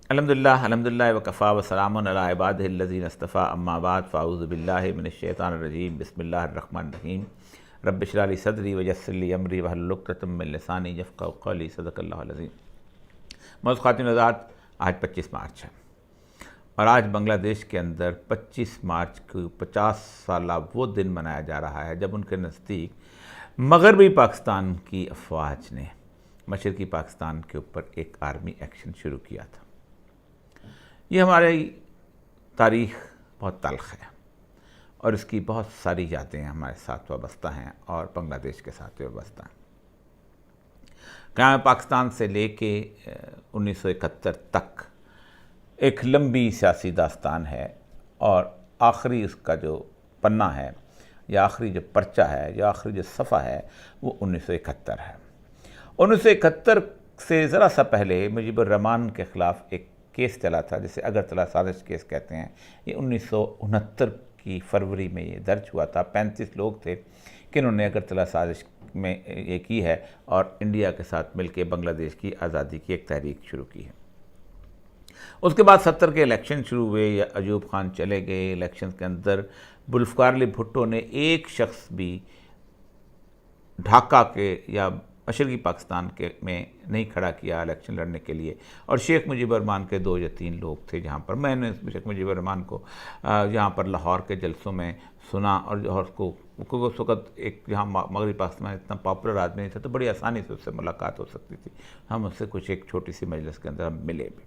الحمدللہ وکفا وسلام علی عبادہ الذین اصطفیٰ اما بعد فاعوذ باللہ من الشیطان الرجیم بسم اللہ الرحمن الرحیم رب اشرح لی صدری ویسر لی امری واحلل عقدۃ من لسانی یفقہوا قولی صدق اللہ العظیم۔ معزز خواتین و حضرات، آج 25 مارچ ہے اور آج بنگلہ دیش کے اندر 25 مارچ کو 50 سالہ وہ دن منایا جا رہا ہے جب ان کے نزدیک مغربی پاکستان کی افواج نے مشرقی پاکستان کے اوپر ایک آرمی ایکشن شروع کیا تھا۔ یہ ہماری تاریخ بہت تلخ ہے اور اس کی بہت ساری یادیں ہمارے ساتھ وابستہ ہیں اور بنگلہ دیش کے ساتھ وابستہ ہیں۔ قیام پاکستان سے لے کے 1971 تک ایک لمبی سیاسی داستان ہے اور آخری اس کا جو پنہ ہے یا آخری جو پرچہ ہے یا آخری جو صفحہ ہے وہ 1971 ہے۔ 1971 سے ذرا سا پہلے مجیب الرحمان کے خلاف ایک کیس چلا تھا جسے اگرتلہ سازش کیس کہتے ہیں۔ یہ 1969 کی فروری میں یہ درج ہوا تھا۔ 35 لوگ تھے کہ انہوں نے اگرتلہ سازش میں یہ کی ہے اور انڈیا کے ساتھ مل کے بنگلہ دیش کی آزادی کی ایک تحریک شروع کی ہے۔ اس کے بعد 70 کے الیکشن شروع ہوئے، یا ایوب خان چلے گئے۔ الیکشن کے اندر ذوالفقار علی بھٹو نے ایک شخص بھی ڈھاکہ کے یا مشرقی پاکستان کے میں نہیں کھڑا کیا الیکشن لڑنے کے لیے، اور شیخ مجیب الرحمان کے 2 یا 3 لوگ تھے جہاں پر میں نے شیخ مجیب الرحمان کو یہاں پر لاہور کے جلسوں میں سنا، اور اس کو اس وقت ایک جہاں مغربی پاکستان اتنا پاپولر آدمی نہیں تھا تو بڑی آسانی سے اس سے ملاقات ہو سکتی تھی۔ ہم اس سے کچھ ایک چھوٹی سی مجلس کے اندر ہم ملے بھی۔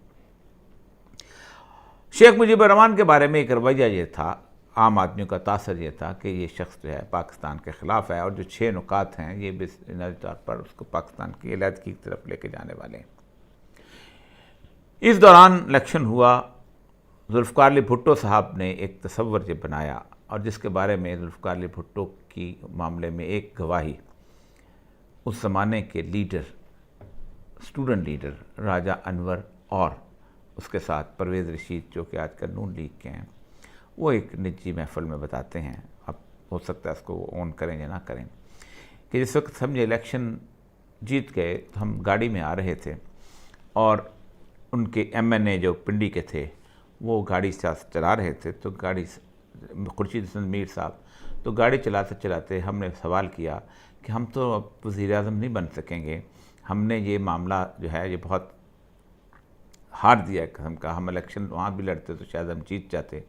شیخ مجیب الرحمان کے بارے میں ایک رویہ یہ تھا، عام آدمیوں کا تاثر یہ تھا کہ یہ شخص جو ہے پاکستان کے خلاف ہے، اور جو 6 نکات ہیں یہ بھی بنیادی طور پر اس کو پاکستان کی علیحدگی کی طرف لے کے جانے والے ہیں۔ اس دوران الیکشن ہوا، ذوالفقار علی بھٹو صاحب نے ایک تصور یہ بنایا، اور جس کے بارے میں ذوالفقار علی بھٹو کی معاملے میں ایک گواہی اس زمانے کے لیڈر، اسٹوڈنٹ لیڈر راجہ انور اور اس کے ساتھ پرویز رشید جو کہ آج کل نون لیگ کے ہیں، وہ ایک نجی محفل میں بتاتے ہیں۔ اب ہو سکتا ہے اس کو اون کریں یا نہ کریں، کہ جس وقت ہم یہ الیکشن جیت گئے تو ہم گاڑی میں آ رہے تھے اور ان کے ایم این اے جو پنڈی کے تھے وہ گاڑی چلا رہے تھے، تو گاڑی خورشید حسن میر صاحب تو گاڑی چلاتے چلاتے ہم نے سوال کیا کہ ہم تو اب وزیر اعظم نہیں بن سکیں گے، ہم نے یہ معاملہ جو ہے یہ بہت ہار دیا قسم کا، ہم الیکشن وہاں بھی لڑتے تو شاید ہم جیت جاتے۔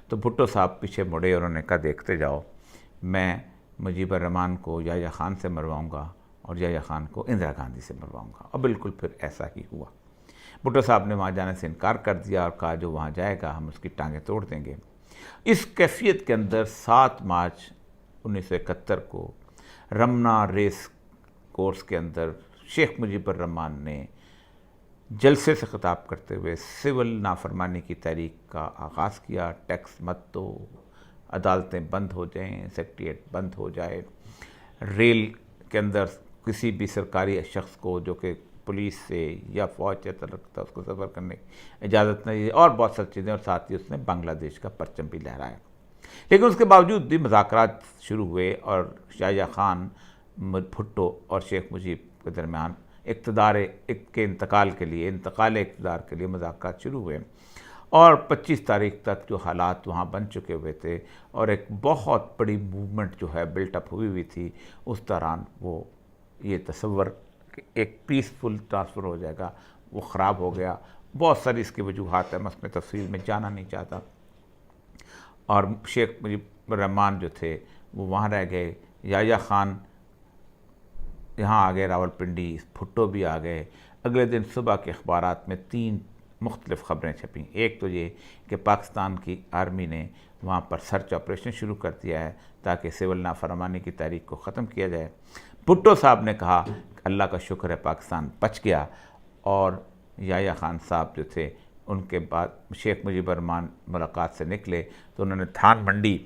تو بھٹو صاحب پیچھے مڑے اور انہوں نے کہا دیکھتے جاؤ، میں مجیب الرحمان کو یحییٰ خان سے مرواؤں گا اور یحییٰ خان کو اندرا گاندھی سے مرواؤں گا، اور بالکل پھر ایسا ہی ہوا۔ بھٹو صاحب نے وہاں جانے سے انکار کر دیا اور کہا جو وہاں جائے گا ہم اس کی ٹانگیں توڑ دیں گے۔ اس کیفیت کے اندر 7 مارچ 1971 کو رمنا ریس کورس کے اندر شیخ مجیب الرحمان نے جلسے سے خطاب کرتے ہوئے سول نافرمانی کی تحریک کا آغاز کیا۔ ٹیکس مت دو، عدالتیں بند ہو جائیں، سیکریٹریٹ بند ہو جائے، ریل کے اندر کسی بھی سرکاری شخص کو جو کہ پولیس سے یا فوج سے تعلق تھا اس کو سفر کرنے کی اجازت نہیں دی، اور بہت ساری چیزیں، اور ساتھ ہی اس نے بنگلہ دیش کا پرچم بھی لہرایا۔ لیکن اس کے باوجود بھی مذاکرات شروع ہوئے اور یحییٰ خان، بھٹو اور شیخ مجیب کے درمیان اقتدار کے انتقال کے لیے، انتقال اقتدار کے لیے مذاکرات شروع ہوئے، اور 25 تاریخ تک جو حالات وہاں بن چکے ہوئے تھے اور ایک بہت بڑی موومنٹ جو ہے بلٹ اپ ہوئی تھی، اس دوران وہ یہ تصور کہ ایک پیسفل ٹرانسفر ہو جائے گا وہ خراب ہو گیا۔ بہت ساری اس کی وجوہات ہیں، میں اس میں تفصیل میں جانا نہیں چاہتا، اور شیخ مجیب الرحمان جو تھے وہ وہاں رہ گئے، یحییٰ خان یہاں آ گئے راول پنڈی، بھٹو بھی آ گئے۔ اگلے دن صبح کے اخبارات میں 3 مختلف خبریں چھپیں۔ ایک تو یہ کہ پاکستان کی آرمی نے وہاں پر سرچ آپریشن شروع کر دیا ہے تاکہ سول نافرمانی کی تحریک کو ختم کیا جائے۔ بھٹو صاحب نے کہا کہ اللہ کا شکر ہے پاکستان بچ گیا، اور یحییٰ خان صاحب جو تھے ان کے بعد شیخ مجیب الرحمان ملاقات سے نکلے تو انہوں نے دھان منڈی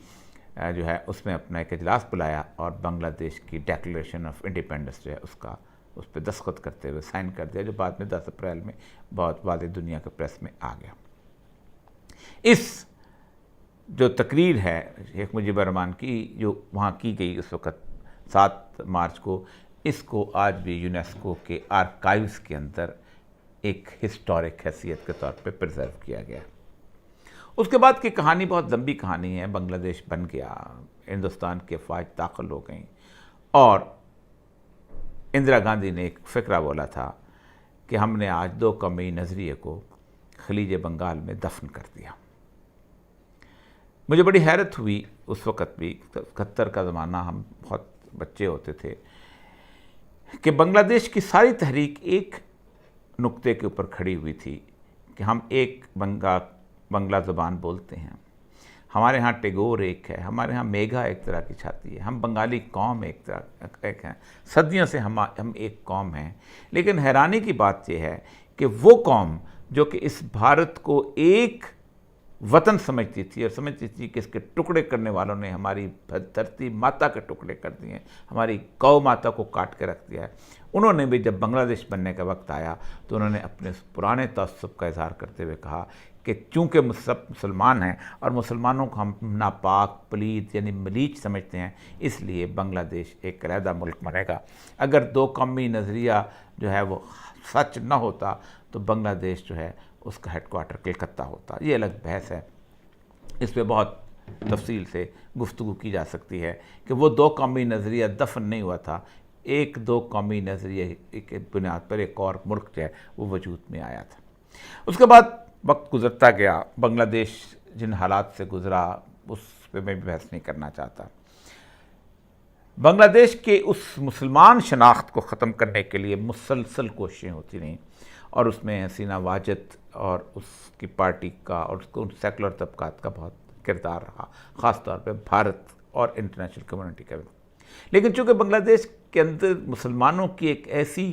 جو ہے اس میں اپنا ایک اجلاس بلایا اور بنگلہ دیش کی ڈیکلیریشن آف انڈیپینڈنس جو ہے اس پہ دستخط کرتے ہوئے سائن کر دیا، جو بعد میں 10 اپریل میں بہت واضح دنیا کے پریس میں آ گیا۔ اس جو تقریر ہے شیخ مجیب الرحمان کی جو وہاں کی گئی اس وقت 7 مارچ کو، اس کو آج بھی یونیسکو کے آرکائیوز کے اندر ایک ہسٹورک حیثیت کے طور پہ پرزرو کیا گیا۔ اس کے بعد کی کہانی بہت لمبی کہانی ہے۔ بنگلہ دیش بن گیا، ہندوستان کی افواج داخل ہو گئیں، اور اندرا گاندھی نے ایک فقرہ بولا تھا کہ ہم نے آج 2 قومی نظریے کو خلیج بنگال میں دفن کر دیا۔ مجھے بڑی حیرت ہوئی اس وقت بھی، 71 کا زمانہ، ہم بہت بچے ہوتے تھے، کہ بنگلہ دیش کی ساری تحریک ایک نقطے کے اوپر کھڑی ہوئی تھی کہ ہم ایک بنگلہ زبان بولتے ہیں، ہمارے ہاں ٹیگور ایک ہے، ہمارے ہاں میگھا ایک طرح کی چھاتی ہے، ہم بنگالی قوم ایک ہیں، صدیوں سے ہم ایک قوم ہیں۔ لیکن حیرانی کی بات یہ ہے کہ وہ قوم جو کہ اس بھارت کو ایک وطن سمجھتی تھی، اور سمجھتی تھی کہ اس کے ٹکڑے کرنے والوں نے ہماری دھرتی ماتا کے ٹکڑے کر دیے ہیں، ہماری گو ماتا کو کاٹ کے رکھ دیا ہے، انہوں نے بھی جب بنگلہ دیش بننے کا وقت آیا تو انہوں نے اپنے پرانے تعصب کا اظہار کرتے ہوئے کہا کہ چونکہ سب مسلمان ہیں اور مسلمانوں کو ہم ناپاک، پلید یعنی ملیچ سمجھتے ہیں، اس لیے بنگلہ دیش ایک علیحدہ ملک بنے گا۔ اگر 2 قومی نظریہ جو ہے وہ سچ نہ ہوتا تو بنگلہ دیش جو ہے اس کا ہیڈ کوارٹر کلکتہ ہوتا۔ یہ الگ بحث ہے، اس پہ بہت تفصیل سے گفتگو کی جا سکتی ہے کہ وہ 2 قومی نظریہ دفن نہیں ہوا تھا، ایک 2 قومی نظریے کی بنیاد پر ایک اور ملک جو ہے وہ وجود میں آیا تھا۔ اس کے بعد وقت گزرتا گیا، بنگلہ دیش جن حالات سے گزرا اس پہ میں بھی بحث نہیں کرنا چاہتا۔ بنگلہ دیش کے اس مسلمان شناخت کو ختم کرنے کے لیے مسلسل کوششیں ہوتی رہیں، اور اس میں حسینہ واجد اور اس کی پارٹی کا اور اس کو سیکولر طبقات کا بہت کردار رہا، خاص طور پہ بھارت اور انٹرنیشنل کمیونٹی کا بھی۔ لیکن چونکہ بنگلہ دیش کے اندر مسلمانوں کی ایک ایسی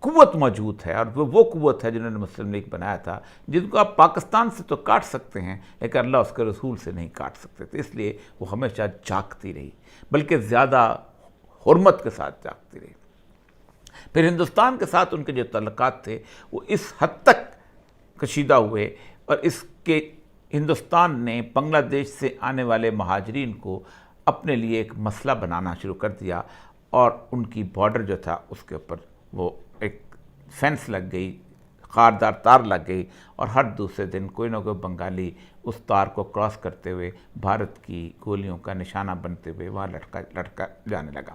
قوت موجود ہے، اور وہ قوت ہے جنہوں نے مسلم لیگ بنایا تھا، جن کو آپ پاکستان سے تو کاٹ سکتے ہیں لیکن اللہ اس کے رسول سے نہیں کاٹ سکتے تھے، اس لیے وہ ہمیشہ جاگتی رہی، بلکہ زیادہ حرمت کے ساتھ جاگتی رہی۔ پھر ہندوستان کے ساتھ ان کے جو تعلقات تھے وہ اس حد تک کشیدہ ہوئے، اور اس کے ہندوستان نے بنگلہ دیش سے آنے والے مہاجرین کو اپنے لیے ایک مسئلہ بنانا شروع کر دیا، اور ان کی بارڈر جو تھا اس کے اوپر وہ ایک فینس لگ گئی، خاردار تار لگ گئی، اور ہر دوسرے دن کوئی نہ کوئی بنگالی اس تار کو کراس کرتے ہوئے بھارت کی گولیوں کا نشانہ بنتے ہوئے وہاں لٹکا جانے لگا۔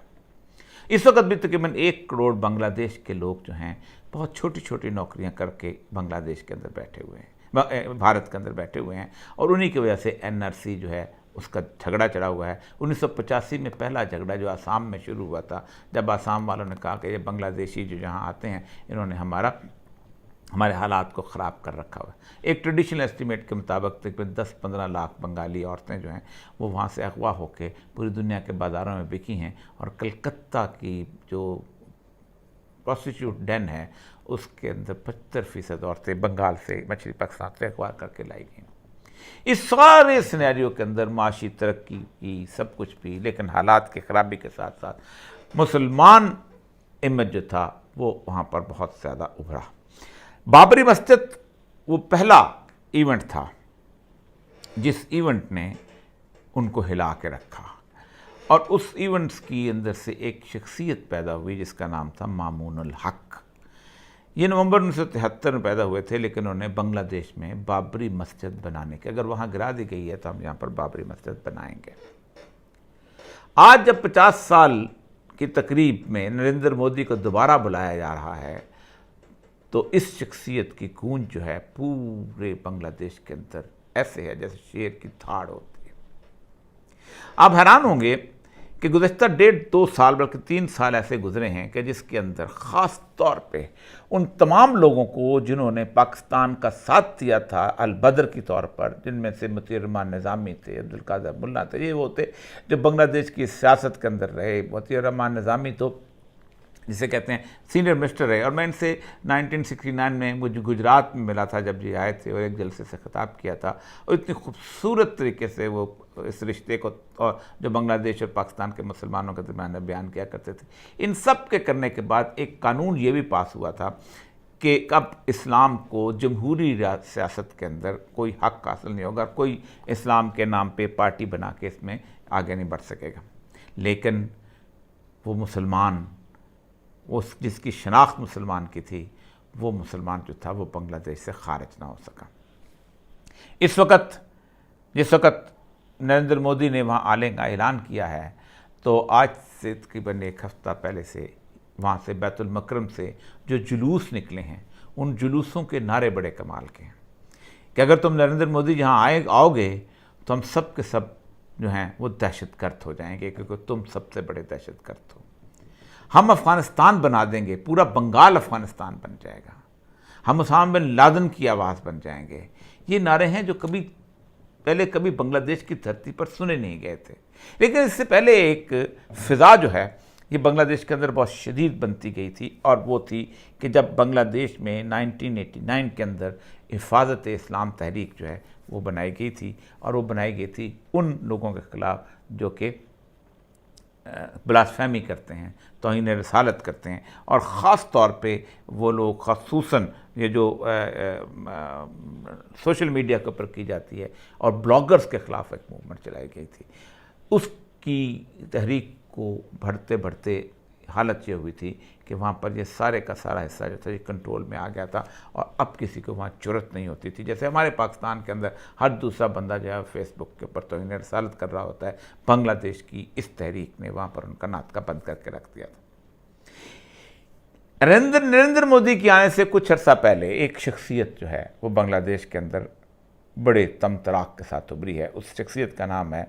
اس وقت بھی تقریباً 1 کروڑ بنگلہ دیش کے لوگ جو ہیں بہت چھوٹی چھوٹی نوکریاں کر کے بنگلہ دیش کے اندر بیٹھے ہوئے ہیں، بھارت کے اندر بیٹھے ہوئے ہیں، اور انہی کی وجہ سے NRC جو ہے اس کا جھگڑا چڑھا ہوا ہے۔ 1985 میں پہلا جھگڑا جو آسام میں شروع ہوا تھا، جب آسام والوں نے کہا کہ یہ بنگلہ دیشی جو یہاں آتے ہیں انہوں نے ہمارے حالات کو خراب کر رکھا ہوا ہے۔ ایک ٹریڈیشنل اسٹیمیٹ کے مطابق تقریباً 10-15 لاکھ بنگالی عورتیں جو ہیں وہ وہاں سے اغوا ہو کے پوری دنیا کے بازاروں میں بکی ہیں، اور کلکتہ کی جو پروسٹیچیوٹ ڈین ہے اس کے اندر 75% عورتیں بنگال سے، مچھلی پاکستان سے اغوا کر کے لائی گئیں۔ اس سارے سینیریو کے اندر معاشی ترقی کی سب کچھ بھی، لیکن حالات کی خرابی کے ساتھ ساتھ مسلمان امیج جو تھا وہ وہاں پر بہت زیادہ ابھرا۔ بابری مسجد وہ پہلا ایونٹ تھا جس ایونٹ نے ان کو ہلا کے رکھا، اور اس ایونٹس کی اندر سے ایک شخصیت پیدا ہوئی جس کا نام تھا مامون الحق۔ یہ نومبر 1973 میں پیدا ہوئے تھے، لیکن انہوں نے بنگلہ دیش میں بابری مسجد بنانے کے، اگر وہاں گرا دی گئی ہے تو ہم یہاں پر بابری مسجد بنائیں گے۔ آج جب 50 سال کی تقریب میں نریندر مودی کو دوبارہ بلایا جا رہا ہے تو اس شخصیت کی گونج جو ہے پورے بنگلہ دیش کے اندر ایسے ہے جیسے شیر کی دھاڑ ہوتی ہے۔ آپ حیران ہوں گے کہ گزشتہ 1.5-2 سال بلکہ 3 سال ایسے گزرے ہیں کہ جس کے اندر خاص طور پہ ان تمام لوگوں کو جنہوں نے پاکستان کا ساتھ دیا تھا البدر کی طور پر، جن میں سے مطیع الرحمان نظامی تھے، عبدالقادر ملا تھے، یہ وہ تھے جو بنگلہ دیش کی سیاست کے اندر رہے۔ مطیع الرحمان نظامی تو جسے کہتے ہیں سینئر منسٹر رہے، اور میں ان سے 1969 میں مجھے گجرات میں ملا تھا جب یہ آئے تھے، اور ایک جلسے سے خطاب کیا تھا، اور اتنی خوبصورت طریقے سے وہ اس رشتے کو اور جو بنگلہ دیش اور پاکستان کے مسلمانوں کے درمیان بیان کیا کرتے تھے۔ ان سب کے کرنے کے بعد ایک قانون یہ بھی پاس ہوا تھا کہ اب اسلام کو جمہوری سیاست کے اندر کوئی حق حاصل نہیں ہوگا، کوئی اسلام کے نام پہ پارٹی بنا کے اس میں آگے نہیں بڑھ سکے گا۔ لیکن وہ مسلمان، وہ جس کی شناخت مسلمان کی تھی، وہ مسلمان جو تھا وہ بنگلہ دیش سے خارج نہ ہو سکا۔ اس وقت جس وقت نریندر مودی نے وہاں آنے کا اعلان کیا ہے، تو آج سے تقریباً ایک ہفتہ پہلے سے وہاں سے بیت المکرم سے جو جلوس نکلے ہیں، ان جلوسوں کے نعرے بڑے کمال کے ہیں کہ اگر تم نریندر مودی جہاں آؤ گے تو ہم سب کے سب جو ہیں وہ دہشت گرد ہو جائیں گے، کیونکہ تم سب سے بڑے دہشت گرد ہو۔ ہم افغانستان بنا دیں گے، پورا بنگال افغانستان بن جائے گا، ہم اسامہ بن لادن کی آواز بن جائیں گے۔ یہ نعرے ہیں جو کبھی بنگلہ دیش کی دھرتی پر سنے نہیں گئے تھے۔ لیکن اس سے پہلے ایک فضا جو ہے یہ بنگلہ دیش کے اندر بہت شدید بنتی گئی تھی، اور وہ تھی کہ جب بنگلہ دیش میں 1989 کے اندر حفاظت اسلام تحریک جو ہے وہ بنائی گئی تھی، اور وہ بنائی گئی تھی ان لوگوں کے خلاف جو کہ بلاسفیمی کرتے ہیں، توہین رسالت کرتے ہیں، اور خاص طور پہ وہ لوگ خصوصاً یہ جو سوشل میڈیا کے اوپر کی جاتی ہے اور بلاگرز کے خلاف ایک موومنٹ چلائی گئی تھی۔ اس کی تحریک کو بڑھتے بڑھتے حالت یہ ہوئی تھی کہ وہاں پر یہ سارے کا سارا حصہ جو تھا یہ کنٹرول میں آ گیا تھا، اور اب کسی کو وہاں جرأت نہیں ہوتی تھی۔ جیسے ہمارے پاکستان کے اندر ہر دوسرا بندہ جو ہے فیس بک کے اوپر توہین رسالت کر رہا ہوتا ہے، بنگلہ دیش کی اس تحریک نے وہاں پر ان کا ناطقہ بند کر کے رکھ دیا تھا۔ نریندر مودی کے آنے سے کچھ عرصہ پہلے ایک شخصیت جو ہے وہ بنگلہ دیش کے اندر بڑے تم تراک کے ساتھ ابھری ہے۔ اس شخصیت کا نام ہے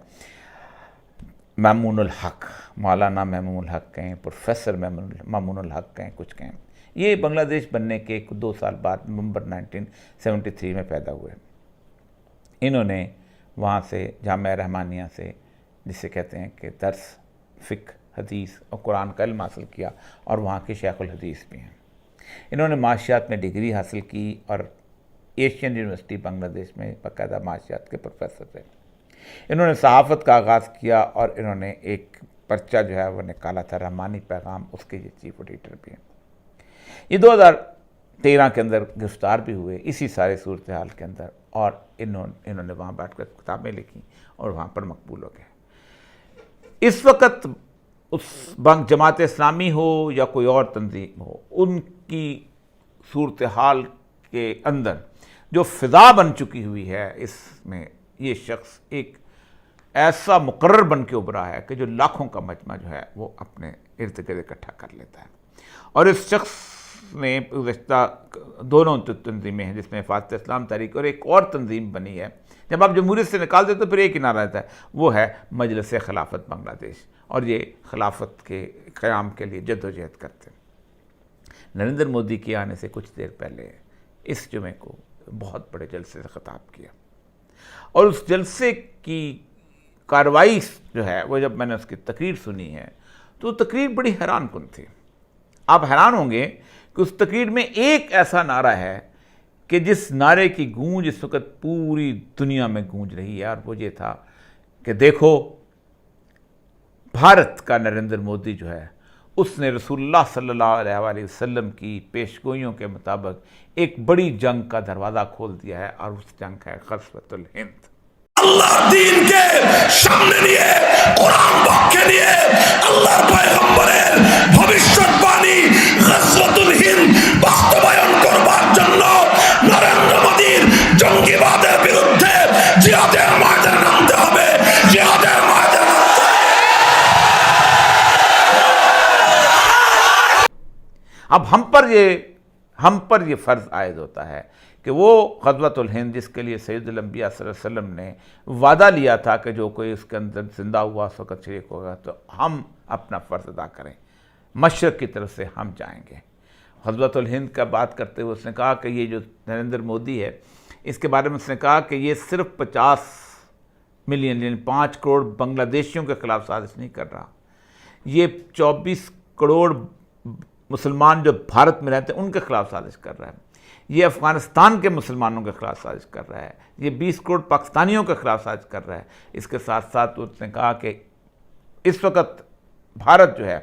مامون الحق، مولانا مامون الحق کہیں، پروفیسر مامون الحق کہیں، کچھ کہیں۔ یہ بنگلہ دیش بننے کے 2 سال بعد نومبر 1973 میں پیدا ہوئے۔ انہوں نے وہاں سے جامعہ رحمانیہ سے، جسے کہتے ہیں کہ درس فقہ، حدیث اور قرآن کا علم حاصل کیا، اور وہاں کے شیخ الحدیث بھی ہیں۔ انہوں نے معاشیات میں ڈگری حاصل کی، اور ایشین یونیورسٹی بنگلہ دیش میں باقاعدہ معاشیات کے پروفیسر تھے۔ انہوں نے صحافت کا آغاز کیا، اور انہوں نے ایک پرچہ جو ہے وہ نکالا تھا، رحمانی پیغام، اس کے یہ چیف ایڈیٹر بھی ہیں۔ یہ 2013 کے اندر گرفتار بھی ہوئے اسی سارے صورتحال کے اندر، اور انہوں نے وہاں بیٹھ کر کتابیں لکھی اور وہاں پر مقبول ہو گئے۔ اس وقت اس جماعت اسلامی ہو یا کوئی اور تنظیم ہو، ان کی صورتحال کے اندر جو فضا بن چکی ہوئی ہے، اس میں یہ شخص ایک ایسا مقرر بن کے ابھرا ہے کہ جو لاکھوں کا مجمع جو ہے وہ اپنے ارد گرد اکٹھا کر لیتا ہے۔ اور اس شخص نے گزشتہ دونوں تنظیمیں ہیں، جس میں حفاظت اسلام تحریک اور ایک اور تنظیم بنی ہے، جب آپ جمہوریت سے نکال دیتے تو پھر ایک ہی نعرہ رہتا ہے، وہ ہے مجلس خلافت بنگلہ دیش، اور یہ خلافت کے قیام کے لیے جد و جہد کرتے ہیں۔ نریندر مودی کے آنے سے کچھ دیر پہلے اس جمعے کو بہت بڑے جلسے سے خطاب کیا، اور اس جلسے کی کارروائی جو ہے وہ جب میں نے اس کی تقریر سنی ہے تو تقریر بڑی حیران کن تھی۔ آپ حیران ہوں گے کہ اس تقریر میں ایک ایسا نعرہ ہے کہ جس نعرے کی گونج اس وقت پوری دنیا میں گونج رہی ہے، اور وہ یہ تھا کہ دیکھو بھارت کا نریندر مودی جو ہے اس نے رسول اللہ صلی اللہ علیہ وآلہ وسلم کی پیشگوئیوں کے مطابق ایک بڑی جنگ کا دروازہ کھول دیا ہے، اور اس جنگ ہے غزوۃ الہند۔ আল্লাহ দ্বীনকে সামনে নিয়ে কোরআন পক্ষে নিয়ে আল্লাহর পয়গম্বরের ভবিষ্যৎবাণী গজওয়াতুল হিন্দ বাস্তবায়ন করবার জন্য নরেন্দ্র মোদীর জঙ্গিবাদের বিরুদ্ধে জিহাদের ময়দানে নামতে হবে, জিহাদের ময়দানে নামতে হবে। اب ہم پر یہ فرض عائد ہوتا ہے کہ وہ غزوۃ الہند جس کے لیے سید الانبیاء صلی اللہ علیہ وسلم نے وعدہ لیا تھا کہ جو کوئی اس کے اندر زندہ ہوا اس وقت شریک ہوگا، تو ہم اپنا فرض ادا کریں، مشرق کی طرف سے ہم جائیں گے۔ غزوۃ الہند کا بات کرتے ہوئے اس نے کہا کہ یہ جو نریندر مودی ہے، اس کے بارے میں اس نے کہا کہ یہ صرف 50 ملین یعنی 5 کروڑ بنگلہ دیشیوں کے خلاف سازش نہیں کر رہا، یہ 24 کروڑ مسلمان جو بھارت میں رہتے ہیں ان کے خلاف سازش کر رہا ہے، یہ افغانستان کے مسلمانوں کے خلاف سازش کر رہا ہے، یہ 20 کروڑ پاکستانیوں کے خلاف سازش کر رہا ہے۔ اس کے ساتھ ساتھ اس نے کہا کہ اس وقت بھارت جو ہے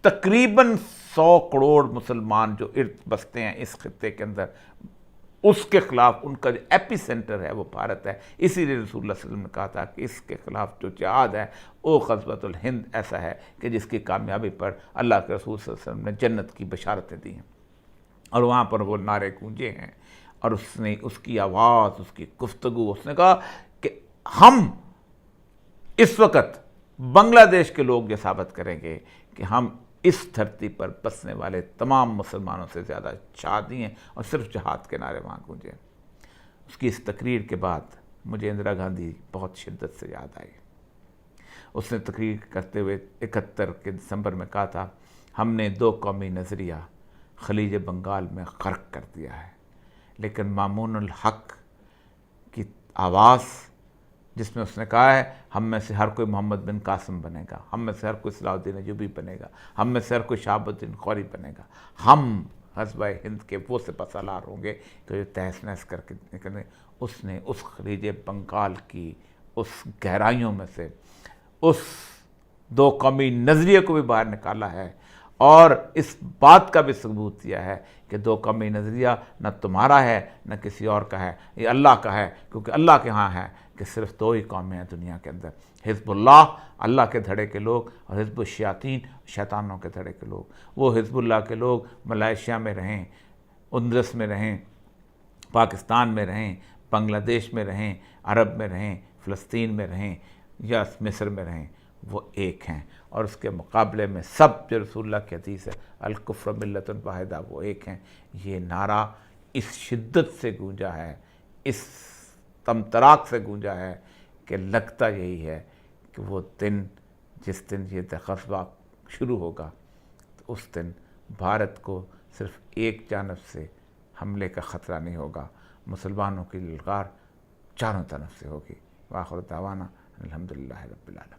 تقریباً 100 کروڑ مسلمان جو ارد بستے ہیں اس خطے کے اندر، اس کے خلاف ان کا جو ایپی سینٹر ہے وہ بھارت ہے۔ اسی لیے رسول اللہ صلی اللہ علیہ وسلم نے کہا تھا کہ اس کے خلاف جو جہاد ہے وہ غزوۃ الہند ایسا ہے کہ جس کی کامیابی پر اللہ کے رسول صلی اللہ علیہ وسلم نے جنت کی بشارتیں دی ہیں۔ اور وہاں پر وہ نعرے گونجے ہیں، اور اس نے اس کی آواز، اس کی گفتگو، اس نے کہا کہ ہم اس وقت بنگلہ دیش کے لوگ یہ ثابت کریں گے کہ ہم اس دھرتی پر بسنے والے تمام مسلمانوں سے زیادہ شادی ہیں، اور صرف جہاد کے نعرے وہاں گونجے۔ اس کی اس تقریر کے بعد مجھے اندرا گاندھی بہت شدت سے یاد آئی۔ اس نے تقریر کرتے ہوئے 71 کے دسمبر میں کہا تھا، ہم نے 2 قومی نظریہ خلیج بنگال میں غرق کر دیا ہے، لیکن مامون الحق کی آواز جس میں اس نے کہا ہے ہم میں سے ہر کوئی محمد بن قاسم بنے گا، ہم میں سے ہر کوئی صلاح الدین ایوبی بنے گا، ہم میں سے ہر کوئی شہاب الدین غوری بنے گا، ہم غزوہ ہند کے وہ سپہ سالار ہوں گے کہ جو تہس نہس کر کے نکلیں۔ اس نے اس خلیج بنگال کی اس گہرائیوں میں سے اس 2 قومی نظریے کو بھی باہر نکالا ہے، اور اس بات کا بھی ثبوت دیا ہے کہ 2 قومی نظریہ نہ تمہارا ہے نہ کسی اور کا ہے، یہ اللہ کا ہے، کیونکہ اللہ کے ہاں ہے کہ صرف 2 ہی قومیں ہیں دنیا کے اندر، حزب اللہ اللہ کے دھڑے کے لوگ، اور حزب الشیاطین شیطانوں کے دھڑے کے لوگ۔ وہ حزب اللہ کے لوگ ملائیشیا میں رہیں، اندرس میں رہیں، پاکستان میں رہیں، بنگلہ دیش میں رہیں، عرب میں رہیں، فلسطین میں رہیں یا مصر میں رہیں، وہ ایک ہیں، اور اس کے مقابلے میں سب جو رسول اللہ کی حدیث ہے الکفر ملت واحدہ، وہ ایک ہیں۔ یہ نعرہ اس شدت سے گونجا ہے، اس تمطراق سے گونجا ہے کہ لگتا یہی ہے کہ وہ دن جس دن یہ غزوہ شروع ہوگا تو اس دن بھارت کو صرف ایک جانب سے حملے کا خطرہ نہیں ہوگا، مسلمانوں کی للکار چاروں طرف سے ہوگی۔ وآخر دعوانا الحمدللہ رب العالمین۔